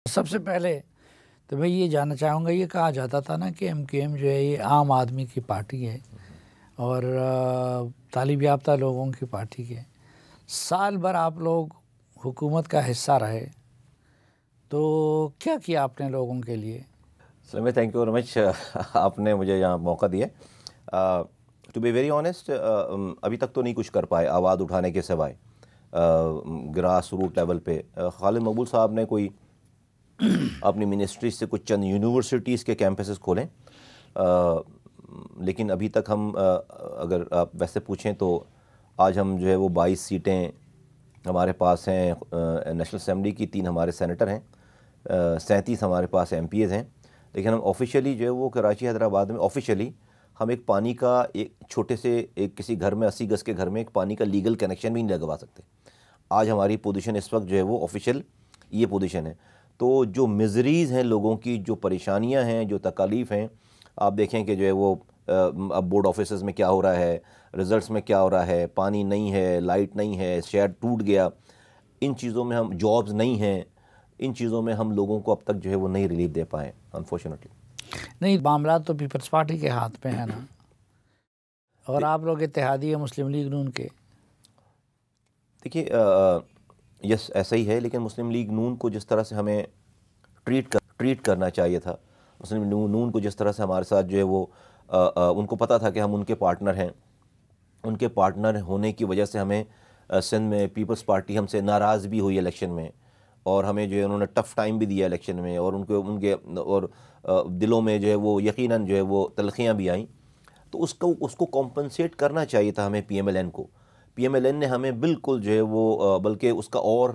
سب سے پہلے تو میں یہ جاننا چاہوں گا، یہ کہا جاتا تھا نا کہ ایم کیو ایم جو ہے یہ عام آدمی کی پارٹی ہے اور تعلیم یافتہ لوگوں کی پارٹی ہے. سال بھر آپ لوگ حکومت کا حصہ رہے تو کیا کیا آپ نے لوگوں کے لیے؟ سلیم، تھینک یو ویری مچ، آپ نے مجھے یہاں موقع دیا. ٹو بی ویری آنیسٹ، ابھی تک تو نہیں کچھ کر پائے آواز اٹھانے کے سوائے. گراس روٹ لیول پہ خالد مقبول صاحب نے کوئی اپنی منسٹری سے کچھ چند یونیورسٹیز کے کیمپسز کھولیں، لیکن ابھی تک ہم اگر آپ ویسے پوچھیں تو آج ہم جو ہے وہ 22 سیٹیں ہمارے پاس ہیں نیشنل اسمبلی کی، 3 ہمارے سینیٹر ہیں، 37 ہمارے پاس ایم پی ایز ہیں. لیکن ہم آفیشیلی جو ہے وہ کراچی حیدرآباد میں آفیشیلی ہم ایک پانی کا ایک چھوٹے سے ایک کسی گھر میں 80 گز کے گھر میں ایک پانی کا لیگل کنیکشن بھی نہیں لگوا سکتے. آج ہماری پوزیشن اس وقت جو ہے وہ آفیشیل یہ پوزیشن ہے. تو جو مزریز ہیں لوگوں کی، جو پریشانیاں ہیں، جو تکالیف ہیں، آپ دیکھیں کہ جو ہے وہ اب بورڈ آفیسز میں کیا ہو رہا ہے، ریزلٹس میں کیا ہو رہا ہے، پانی نہیں ہے، لائٹ نہیں ہے، شہر ٹوٹ گیا، ان چیزوں میں ہم جابز نہیں ہیں، ان چیزوں میں ہم لوگوں کو اب تک جو ہے وہ نہیں ریلیف دے پائیں انفارچونیٹلی. نہیں، معاملات تو پیپلز پارٹی کے ہاتھ میں ہے نا، اور آپ لوگ اتحادی مسلم لیگ نون کے. دیکھیے یس ایسا ہی ہے، لیکن مسلم لیگ نون کو جس طرح سے ہمیں ٹریٹ کرنا چاہیے تھا، مسلم لیگ نون کو جس طرح سے ہمارے ساتھ جو ہے وہ ان کو پتہ تھا کہ ہم ان کے پارٹنر ہیں، ان کے پارٹنر ہونے کی وجہ سے ہمیں سندھ میں پیپلز پارٹی ہم سے ناراض بھی ہوئی الیکشن میں، اور ہمیں جو ہے انہوں نے ٹف ٹائم بھی دیا الیکشن میں، اور ان کے اور دلوں میں جو ہے وہ یقیناً جو ہے وہ تلخیاں بھی آئیں. تو اس کو کمپنسیٹ کرنا چاہیے تھا ہمیں پی ایم ایل این کو. پی ایم ایل این نے ہمیں بالکل جو ہے وہ بلکہ اس کا اور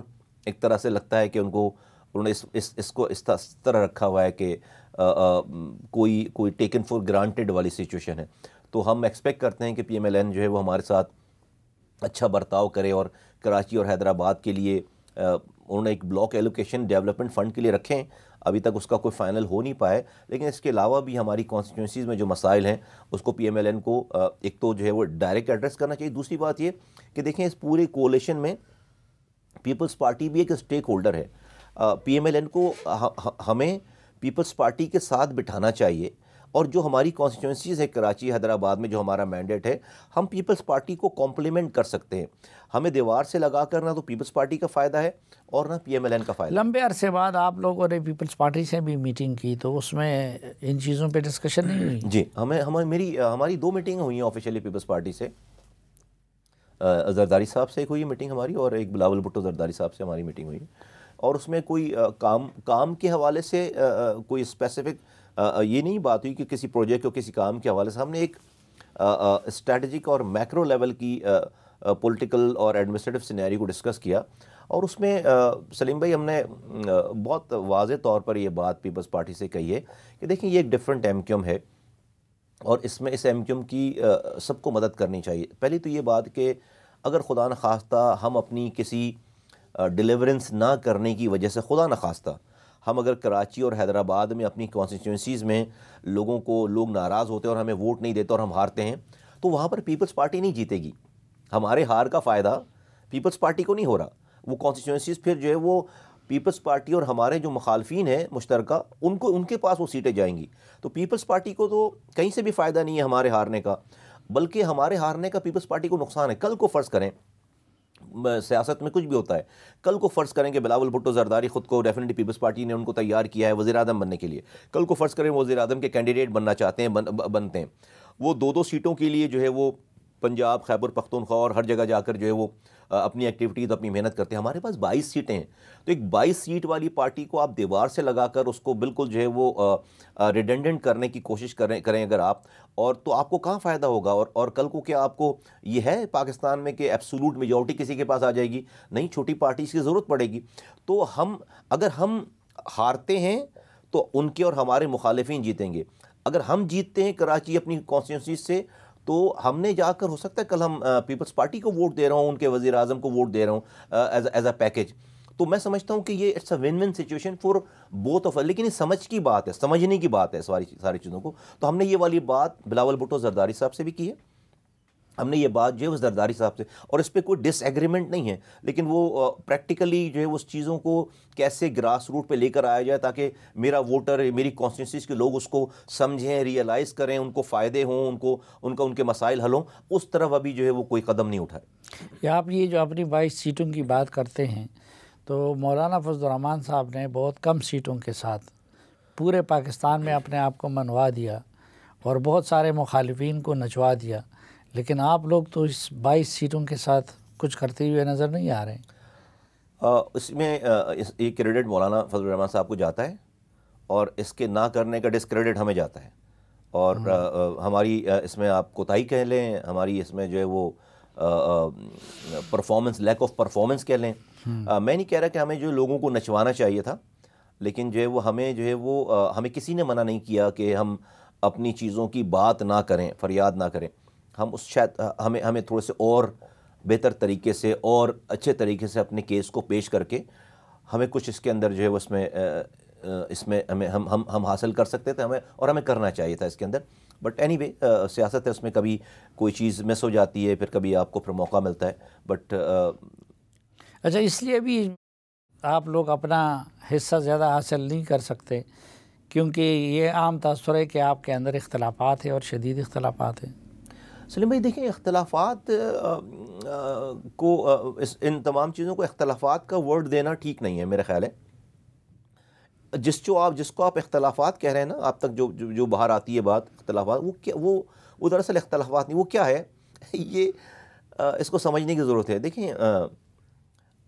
ایک طرح سے لگتا ہے کہ انہوں نے اس کو اس طرح رکھا ہوا ہے کہ کوئی ٹیکن فور گرانٹیڈ والی سچویشن ہے. تو ہم ایکسپیکٹ کرتے ہیں کہ پی ایم ایل این جو ہے وہ ہمارے ساتھ اچھا برتاؤ کرے، اور کراچی اور حیدرآباد کے لیے انہوں نے ایک بلاک ایلوکیشن ڈیولپمنٹ فنڈ کے لیے رکھیں. ابھی تک اس کا کوئی فائنل ہو نہیں پائے، لیکن اس کے علاوہ بھی ہماری کانسٹیٹوئنسیز میں جو مسائل ہیں اس کو پی ایم ایل این کو ایک تو جو ہے وہ ڈائریکٹ ایڈریس کرنا چاہیے. دوسری بات یہ کہ دیکھیں اس پورے کولیشن میں پیپلز پارٹی بھی ایک اسٹیک ہولڈر ہے. پی ایم ایل این کو ہمیں پیپلز پارٹی کے ساتھ بٹھانا چاہیے، اور جو ہماری کانسٹیٹوئنسیز ہے کراچی حیدرآباد میں جو ہمارا مینڈیٹ ہے، ہم پیپلز پارٹی کو کمپلیمنٹ کر سکتے ہیں. ہمیں دیوار سے لگا کر نہ تو پیپلز پارٹی کا فائدہ ہے اور نہ پی ایم ایل این کا فائدہ. لمبے عرصے بعد آپ لوگوں نے پیپلز پارٹی سے بھی میٹنگ کی، تو اس میں ان چیزوں پہ ڈسکشن نہیں ہوئی؟ جی، ہماری 2 میٹنگیں ہوئی ہیں آفیشیلی پیپلز پارٹی سے. زرداری صاحب سے ایک ہوئی میٹنگ ہماری، اور ایک بلاول بھٹو زرداری صاحب سے ہماری میٹنگ ہوئی. اور اس میں کوئی کام کے حوالے سے کوئی اسپیسیفک یہ نہیں بات ہوئی کہ کسی پروجیکٹ اور کسی کام کے حوالے سے. ہم نے ایک اسٹریٹجک اور میکرو لیول کی پولیٹیکل اور ایڈمنسٹریٹو سینیریو کو ڈسکس کیا، اور اس میں سلیم بھائی ہم نے بہت واضح طور پر یہ بات پیپلز پارٹی سے کہی ہے کہ دیکھیں یہ ایک ڈیفرنٹ ایم کیو ایم ہے، اور اس ایم کیو ایم کی سب کو مدد کرنی چاہیے. پہلی تو یہ بات کہ اگر خدا نخواستہ ہم اپنی کسی ڈیلیورنس نہ کرنے کی وجہ سے، خدا نخواستہ ہم اگر کراچی اور حیدرآباد میں اپنی کانسٹیٹوئنسیز میں لوگ ناراض ہوتے ہیں اور ہمیں ووٹ نہیں دیتے اور ہم ہارتے ہیں، تو وہاں پر پیپلز پارٹی نہیں جیتے گی. ہمارے ہار کا فائدہ پیپلز پارٹی کو نہیں ہو رہا. وہ کانسٹیٹوئنسیز پھر جو ہے وہ پیپلز پارٹی اور ہمارے جو مخالفین ہیں مشترکہ ان کے پاس وہ سیٹیں جائیں گی. تو پیپلز پارٹی کو تو کہیں سے بھی فائدہ نہیں ہے ہمارے ہارنے کا، بلکہ ہمارے ہارنے کا پیپلز پارٹی کو نقصان ہے. کل کو فرض کریں، سیاست میں کچھ بھی ہوتا ہے، کل کو فرض کریں کہ بلاول بھٹو زرداری خود کو ڈیفینیٹلی پیپلز پارٹی نے ان کو تیار کیا ہے وزیر اعظم بننے کے لیے. کل کو فرض کریں وزیر اعظم کے کینڈیڈیٹ بننا چاہتے ہیں، بنتے ہیں، وہ 2 سیٹوں کے لیے جو ہے وہ پنجاب، خیبر پختونخوا اور ہر جگہ جا کر جو ہے وہ اپنی ایکٹیویٹیز، اپنی محنت کرتے ہیں. ہمارے پاس 22 سیٹیں ہیں، تو ایک 22 سیٹ والی پارٹی کو آپ دیوار سے لگا کر اس کو بالکل جو ہے وہ ریڈنڈنٹ کرنے کی کوشش کریں اگر آپ، اور تو آپ کو کہاں فائدہ ہوگا؟ اور کل کو کیا آپ کو یہ ہے پاکستان میں کہ ایبسولوٹ میجورٹی کسی کے پاس آ جائے گی؟ نہیں، چھوٹی پارٹیز کی ضرورت پڑے گی. تو اگر ہم ہارتے ہیں تو ان کے اور ہمارے مخالفین جیتیں گے. اگر ہم جیتتے ہیں کراچی اپنی کانسٹیٹوئنسی سے، تو ہم نے جا کر ہو سکتا ہے کل ہم پیپلز پارٹی کو ووٹ دے رہا ہوں، ان کے وزیر اعظم کو ووٹ دے رہا ہوں ایز اے پیکیج. تو میں سمجھتا ہوں کہ یہ it's a one one situation for both of. لیکن یہ سمجھ کی بات ہے، سمجھنے کی بات ہے ساری چیزوں کو. تو ہم نے یہ والی بات بلاول بھٹو زرداری صاحب سے بھی کی ہے، ہم نے یہ بات جو ہے وہ زرداری صاحب سے، اور اس پہ کوئی ڈس ایگریمنٹ نہیں ہے، لیکن وہ پریکٹیکلی جو ہے اس چیزوں کو کیسے گراس روٹ پہ لے کر آیا جائے تاکہ میرا ووٹر، میری کانسٹیٹوئنسیز کے لوگ اس کو سمجھیں، ریئلائز کریں، ان کو فائدے ہوں، ان کے مسائل حل ہوں، اس طرف ابھی جو ہے وہ کوئی قدم نہیں اٹھائے۔ یا آپ یہ جو اپنی 22 سیٹوں کی بات کرتے ہیں، تو مولانا فضل الرحمان صاحب نے بہت کم سیٹوں کے ساتھ پورے پاکستان میں اپنے آپ کو منوا دیا اور بہت سارے مخالفین کو نچوا دیا، لیکن آپ لوگ تو اس 22 سیٹوں کے ساتھ کچھ کرتے ہوئے نظر نہیں آ رہے ہیں۔ اس میں ایک کریڈٹ مولانا فضل الرحمان صاحب کو جاتا ہے، اور اس کے نہ کرنے کا ڈسکریڈٹ ہمیں جاتا ہے، اور ہماری اس میں آپ کوتاہی کہہ لیں، ہماری اس میں جو ہے وہ پرفارمنس، لیک آف پرفارمنس کہہ لیں۔ میں نہیں کہہ رہا کہ ہمیں جو لوگوں کو نچوانا چاہیے تھا، لیکن جو ہے وہ ہمیں جو ہے وہ ہمیں کسی نے منع نہیں کیا کہ ہم اپنی چیزوں کی بات نہ کریں، فریاد نہ کریں۔ ہم اس شاید ہمیں تھوڑے سے اور بہتر طریقے سے اور اچھے طریقے سے اپنے کیس کو پیش کر کے ہمیں کچھ اس کے اندر جو ہے اس میں ہمیں ہم حاصل کر سکتے تھے، ہمیں کرنا چاہیے تھا اس کے اندر۔ بٹ اینی وے سیاست ہے، اس میں کبھی کوئی چیز مس ہو جاتی ہے، پھر کبھی آپ کو پھر موقع ملتا ہے، بٹ اچھا، اس لیے بھی آپ لوگ اپنا حصہ زیادہ حاصل نہیں کر سکتے کیونکہ یہ عام تاثر ہے کہ آپ کے اندر اختلافات ہیں اور شدید اختلافات ہیں۔ سلیم بھائی دیکھیں، اختلافات کو ان تمام چیزوں کو اختلافات کا ورڈ دینا ٹھیک نہیں ہے میرا خیال ہے۔ جس کو آپ اختلافات کہہ رہے ہیں نا، آپ تک جو باہر آتی ہے بات اختلافات، وہ دراصل اختلافات نہیں، وہ کیا ہے یہ اس کو سمجھنے کی ضرورت ہے۔ دیکھیں،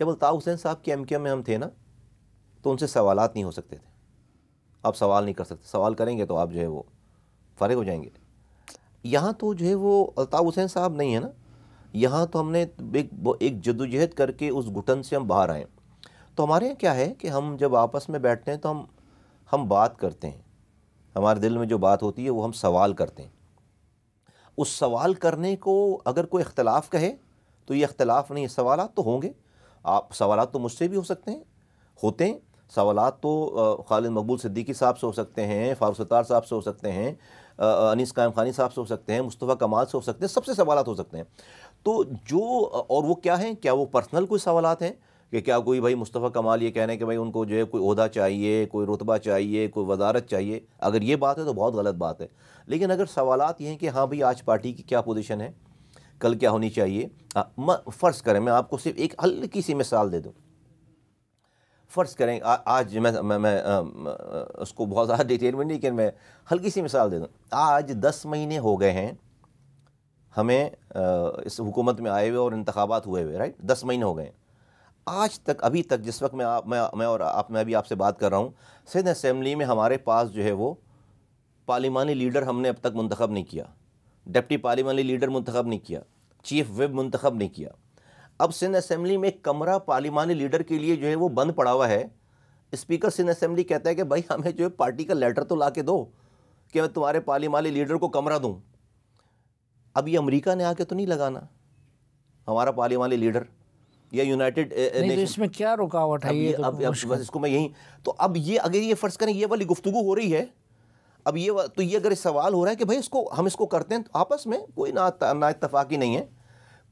جب الطاف حسین صاحب کے MKM میں ہم تھے نا، تو ان سے سوالات نہیں ہو سکتے تھے۔ آپ سوال نہیں کر سکتے، سوال کریں گے تو آپ جو ہے وہ فارغ ہو جائیں گے۔ یہاں تو جو ہے وہ الطاف حسین صاحب نہیں ہے نا، یہاں تو ہم نے ایک جدوجہد کر کے اس گھٹن سے ہم باہر آئے۔ تو ہمارے یہاں کیا ہے کہ ہم جب آپس میں بیٹھتے ہیں تو ہم بات کرتے ہیں، ہمارے دل میں جو بات ہوتی ہے وہ ہم سوال کرتے ہیں۔ اس سوال کرنے کو اگر کوئی اختلاف کہے تو یہ اختلاف نہیں ہے، سوالات تو ہوں گے۔ سوالات تو مجھ سے بھی ہو سکتے ہیں، ہوتے ہیں سوالات، تو خالد مقبول صدیقی صاحب سے ہو سکتے ہیں، فاروق ستار صاحب سے ہو سکتے ہیں، انیس قائم خانی صاحب سے ہو سکتے ہیں، مصطفیٰ کمال سے ہو سکتے ہیں، سب سے سوالات ہو سکتے ہیں۔ تو اور وہ کیا ہیں؟ کیا وہ پرسنل کوئی سوالات ہیں کہ کیا کوئی بھائی مصطفیٰ کمال یہ کہہ رہے ہیں کہ بھائی ان کو جو ہے کوئی عہدہ چاہیے، کوئی رتبہ چاہیے، کوئی وزارت چاہیے؟ اگر یہ بات ہے تو بہت غلط بات ہے۔ لیکن اگر سوالات یہ ہیں کہ ہاں بھئی آج پارٹی کی کیا پوزیشن ہے، کل کیا ہونی چاہیے، فرض کریں میں آپ کو صرف ایک ہلکی سی مثال دے دوں۔ فرض کریں آج میں اس کو بہت زیادہ ڈیٹیل میں نہیں، لیکن میں ہلکی سی مثال دے دوں۔ آج 10 مہینے ہو گئے ہیں ہمیں اس حکومت میں آئے ہوئے اور انتخابات ہوئے ہوئے، رائٹ؟ 10 مہینے ہو گئے ہیں۔ آج تک، ابھی تک، جس وقت میں بھی آپ سے بات کر رہا ہوں، سندھ اسمبلی میں ہمارے پاس جو ہے وہ پارلیمانی لیڈر ہم نے اب تک منتخب نہیں کیا، ڈپٹی پارلیمانی لیڈر منتخب نہیں کیا، چیف وپ منتخب نہیں کیا۔ اب سندھ اسمبلی میں ایک کمرہ پارلیمانی لیڈر کے لیے جو ہے وہ بند پڑا ہوا ہے۔ اسپیکر سندھ اسمبلی کہتا ہے کہ بھائی ہمیں جو ہے پارٹی کا لیٹر تو لا کے دو کہ میں تمہارے پارلیمانی لیڈر کو کمرہ دوں۔ اب یہ امریکہ نے آ کے تو نہیں لگانا ہمارا پارلیمانی لیڈر، یا یونائٹڈ نیشن، اس میں کیا رکاوٹ ہے؟ یہ اب اس کو میں یہی تو اب یہ اگر یہ فرض کریں یہ والی گفتگو ہو رہی ہے، اب یہ اگر سوال ہو رہا ہے کہ بھائی ہم اس کو کرتے ہیں آپس میں، کوئی نا اتفاقی نہیں ہے،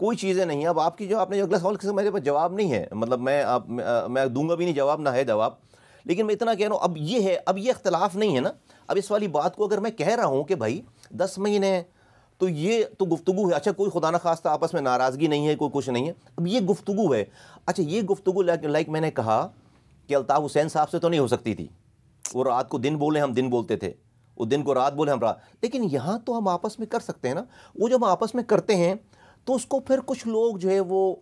کوئی چیزیں نہیں ہیں۔ اب آپ کی جو آپ نے جو اگلا سوال کیا، میرے پاس جواب نہیں ہے، مطلب میں دوں گا بھی نہیں جواب، نہ ہے جواب، لیکن میں اتنا کہہ رہا ہوں اب یہ ہے، اب یہ اختلاف نہیں ہے نا۔ اب اس والی بات کو اگر میں کہہ رہا ہوں کہ بھائی 10 مہینے ہیں تو یہ تو گفتگو ہے، اچھا کوئی خدا نہ خواستہ آپس میں ناراضگی نہیں ہے، کوئی کچھ نہیں ہے، اب یہ گفتگو ہے۔ اچھا یہ گفتگو لائک میں نے کہا کہ الطاف حسین صاحب سے تو نہیں ہو سکتی تھی، وہ رات کو دن بولے، ہم دن بولتے تھے، وہ دن کو رات بولے، ہم رات، لیکن یہاں تو ہم آپس میں کر سکتے ہیں نا۔ وہ جب ہم آپس میں کرتے ہیں تو اس کو پھر کچھ لوگ جو ہے وہ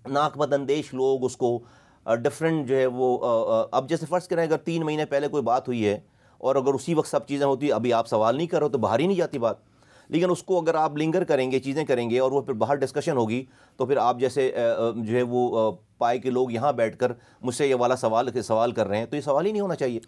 ناک بد اندیش لوگ اس کو ڈفرینٹ جو ہے وہ اب جیسے فرض کریں اگر 3 مہینے پہلے کوئی بات ہوئی ہے اور اگر اسی وقت سب چیزیں ہوتی، ابھی آپ سوال نہیں کرو تو باہر ہی نہیں جاتی بات، لیکن اس کو اگر آپ لنگر کریں گے، چیزیں کریں گے اور وہ پھر باہر ڈسکشن ہوگی، تو پھر آپ جیسے جو ہے وہ پائے کے لوگ یہاں بیٹھ کر مجھ سے یہ والا سوال کر رہے ہیں، تو یہ سوال ہی نہیں ہونا چاہیے۔